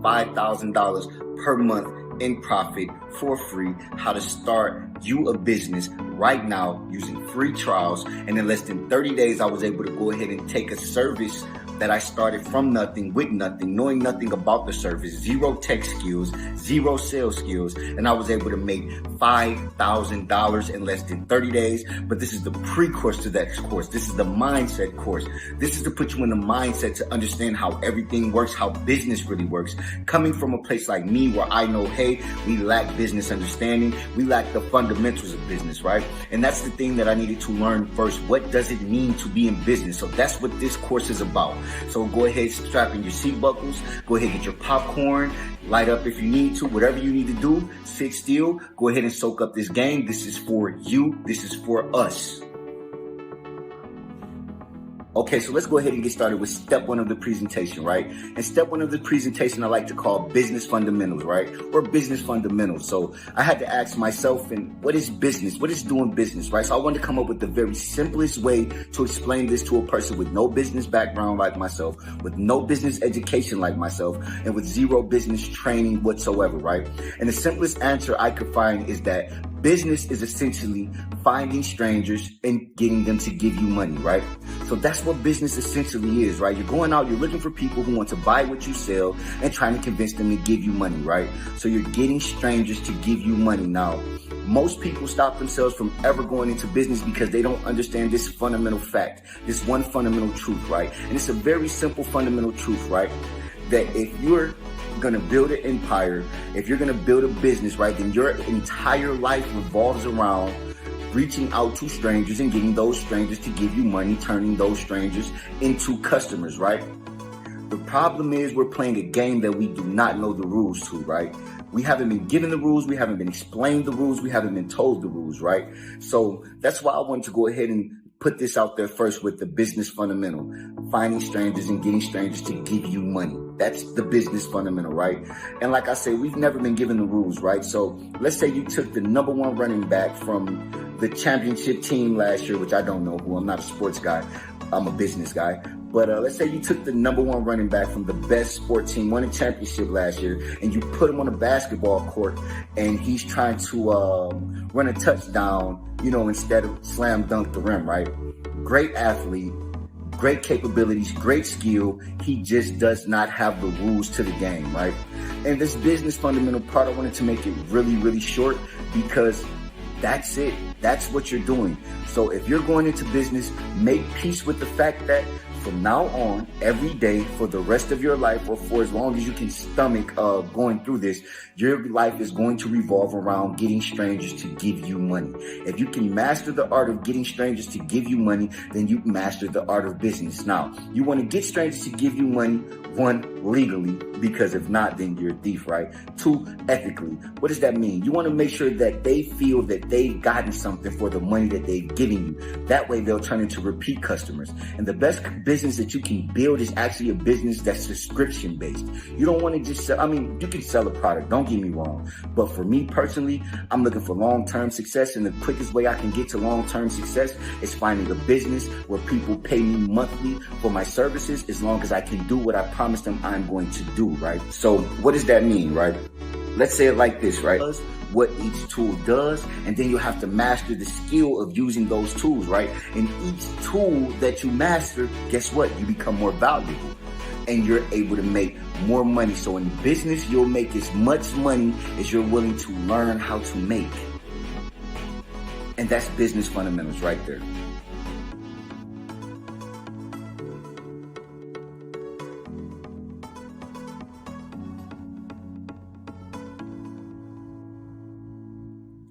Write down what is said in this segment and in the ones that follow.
$5,000 per month in profit for free, how to start you a business right now using free trials. And in less than 30 days, I was able to go ahead and take a service that I started from nothing, with nothing, knowing nothing about the service, zero tech skills, zero sales skills, and I was able to make $5,000 in less than 30 days. But this is the pre-course to that course. This is the mindset course. This is to put you in the mindset to understand how everything works, how business really works. Coming from a place like me where I know, hey, we lack business understanding. We lack the fundamentals of business, right? And that's the thing that I needed to learn first. What does it mean to be in business? So that's what this course is about. So go ahead, strap in your seat buckles, go ahead, get your popcorn, light up if you need to, whatever you need to do, sit still, go ahead and soak up this game. This is for you. This is for us. Okay, so let's go ahead and get started with step one of the presentation, right? And step one of the presentation I like to call business fundamentals, right? Or business fundamentals. So I had to ask myself, and what is business? What is doing business, right? So I wanted to come up with the very simplest way to explain this to a person with no business background like myself, with no business education like myself, and with zero business training whatsoever, right? And the simplest answer I could find is that business is essentially finding strangers and getting them to give you money, right? So that's what business essentially is, right? You're going out, you're looking for people who want to buy what you sell and trying to convince them to give you money, right? So you're getting strangers to give you money. Now, most people stop themselves from ever going into business because they don't understand this fundamental fact, this one fundamental truth, right? And it's a very simple fundamental truth, right? That if you're going to build an empire, if you're going to build a business, right, then your entire life revolves around reaching out to strangers and getting those strangers to give you money, turning those strangers into customers, right? The problem is we're playing a game that we do not know the rules to, right? We haven't been given the rules. We haven't been explained the rules. We haven't been told the rules, right? So that's why I wanted to go ahead and put this out there first with the business fundamental, finding strangers and getting strangers to give you money. That's the business fundamental, right? And like I said, we've never been given the rules, right? So let's say you took the number one running back from the championship team last year, which I don't know who. I'm not a sports guy. I'm a business guy. But let's say you took the number one running back from the best sport team, won a championship last year, and you put him on a basketball court, and he's trying to run a touchdown, instead of slam dunk the rim, right? Great athlete, great capabilities, great skill. He just does not have the rules to the game, right? And this business fundamental part, I wanted to make it really, really short because that's it. That's what you're doing. So if you're going into business, make peace with the fact that from now on, every day for the rest of your life, or for as long as you can stomach going through this, your life is going to revolve around getting strangers to give you money. If you can master the art of getting strangers to give you money, then you master the art of business. Now, you want to get strangers to give you money, one, legally, because if not, then you're a thief, right? Two, ethically. What does that mean? You want to make sure that they feel that they've gotten something for the money that they've given you. That way they'll turn into repeat customers. And the best business that you can build is actually a business that's subscription based. You don't want to just sell, you can sell a product, don't get me wrong. But for me personally, I'm looking for long-term success. And the quickest way I can get to long-term success is finding a business where people pay me monthly for my services as long as I can do what I promised them I'm going to do, right? So what does that mean, right? Let's say it like this, right? What each tool does, and then you have to master the skill of using those tools, right? And each tool that you master, guess what? You become more valuable and you're able to make more money. So in business, you'll make as much money as you're willing to learn how to make. And that's business fundamentals right there.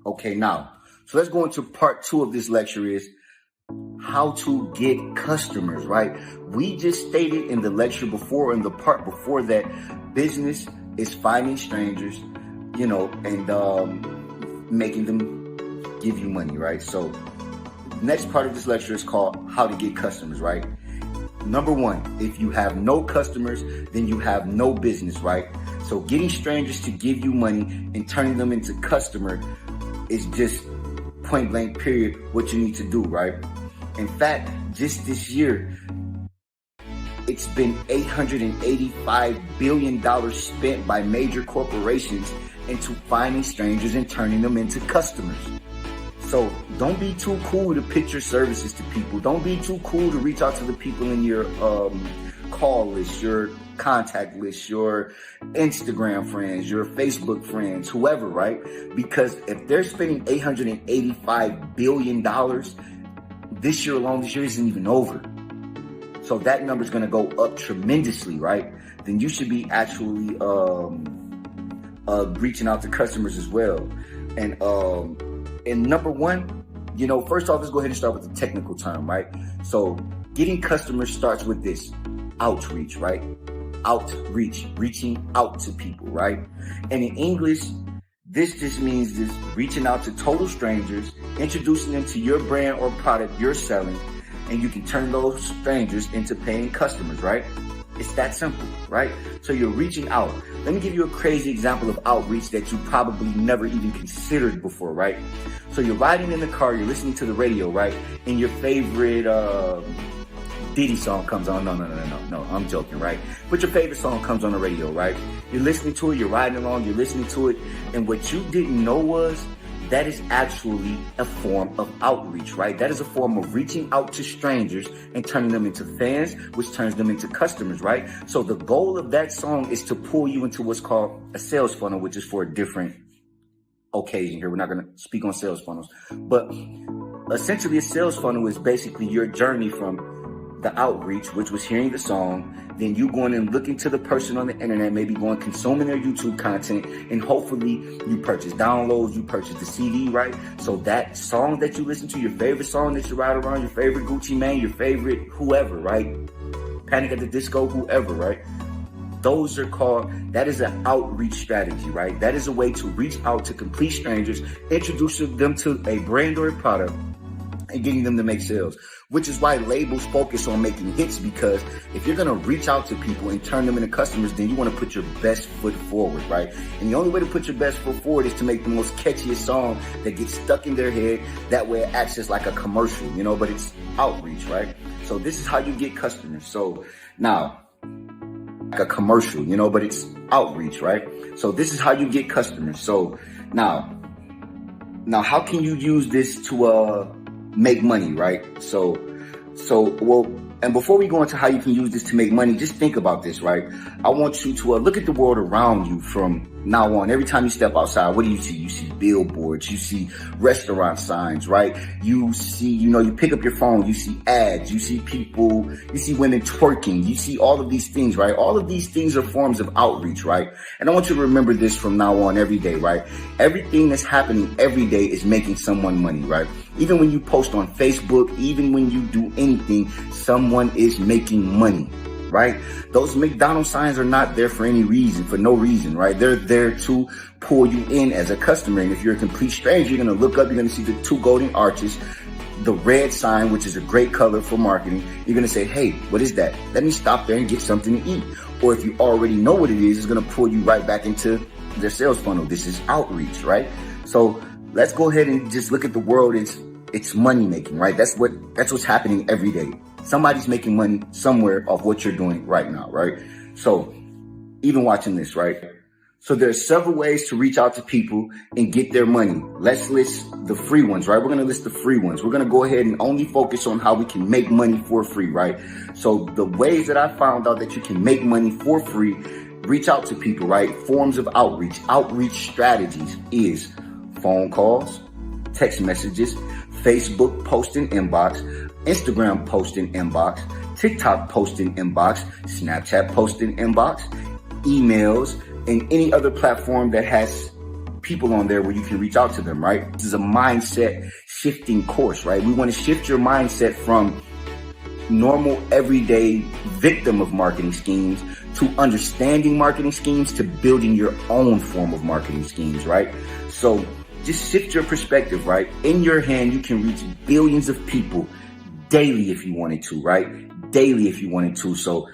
Okay, now, so let's go into part 2 of this lecture is how to get customers, right? We just stated in the lecture before, in the part before that, business is finding strangers, and making them give you money, right? So next part of this lecture is called how to get customers, right? Number 1, if you have no customers, then you have no business, right? So getting strangers to give you money and turning them into customer is just point blank period what you need to do, right? In fact, just this year, it's been $885 billion spent by major corporations into finding strangers and turning them into customers. So don't be too cool to pitch your services to people. Don't be too cool to reach out to the people in your call list, your contact list, your Instagram friends, your Facebook friends, whoever, right? Because if they're spending $885 billion this year alone, this year isn't even over. So that number is going to go up tremendously, right? Then you should be actually reaching out to customers as well. And number one, first off, let's go ahead and start with the technical term, right? So getting customers starts with this outreach, right? Outreach, reaching out to people, right? And in English, this just means this reaching out to total strangers, introducing them to your brand or product you're selling, and you can turn those strangers into paying customers, right? It's that simple, right? So you're reaching out. Let me give you a crazy example of outreach that you probably never even considered before, right? So you're riding in the car, you're listening to the radio, right? And your favorite Diddy song comes on. No, I'm joking, right? But your favorite song comes on the radio, right? You're listening to it, you're riding along, you're listening to it. And what you didn't know was that is actually a form of outreach, right? That is a form of reaching out to strangers and turning them into fans, which turns them into customers, right? So the goal of that song is to pull you into what's called a sales funnel, which is for a different occasion here. We're not going to speak on sales funnels, but essentially a sales funnel is basically your journey from the outreach, which was hearing the song, then you going and looking to the person on the internet, maybe going consuming their YouTube content, and hopefully you purchase downloads, you purchase the CD, right? So that song that you listen to, your favorite song that you ride around, your favorite Gucci Mane, your favorite whoever, right? Panic at the Disco, whoever, right? Those are called, that is an outreach strategy, right? That is a way to reach out to complete strangers, introduce them to a brand or a product, and getting them to make sales, which is why labels focus on making hits, because if you're going to reach out to people and turn them into customers, then you want to put your best foot forward, right? And the only way to put your best foot forward is to make the most catchiest song that gets stuck in their head. That way it acts as like a commercial, but it's outreach, right? So this is how you get customers. So now, like a commercial, but it's outreach, right? So this is how you get customers. So now how can you use this to make money, right? And before we go into how you can use this to make money, just think about this, right? I want you to look at the world around you from now on. Every time you step outside, what do you see? You see billboards, you see restaurant signs, right? You see, you pick up your phone, you see ads, you see people, you see women twerking, you see all of these things, right? All of these things are forms of outreach, right? And I want you to remember this from now on every day, right? Everything that's happening every day is making someone money, right? Even when you post on Facebook, even when you do anything, someone is making money, right? Those McDonald's signs are not there for any reason, for no reason, right? They're there to pull you in as a customer. And if you're a complete stranger, you're going to look up, you're going to see the two golden arches, the red sign, which is a great color for marketing. You're going to say, hey, what is that? Let me stop there and get something to eat. Or if you already know what it is, it's going to pull you right back into their sales funnel. This is outreach, right? So let's go ahead and just look at the world. It's money making, right? That's what's happening every day. Somebody's making money somewhere off what you're doing right now, right? So even watching this, right? So there's several ways to reach out to people and get their money. Let's list the free ones, right? We're going to list the free ones. We're going to go ahead and only focus on how we can make money for free, right? So the ways that I found out that you can make money for free, reach out to people, right? Forms of outreach strategies is phone calls, text messages, Facebook posting inbox, Instagram posting inbox, TikTok posting inbox, Snapchat posting inbox, emails, and any other platform that has people on there where you can reach out to them, right? This is a mindset shifting course, right? We want to shift your mindset from normal, everyday victim of marketing schemes to understanding marketing schemes to building your own form of marketing schemes, right? So just shift your perspective, right? In your hand, you can reach billions of people daily if you wanted to, right? Daily if you wanted to. So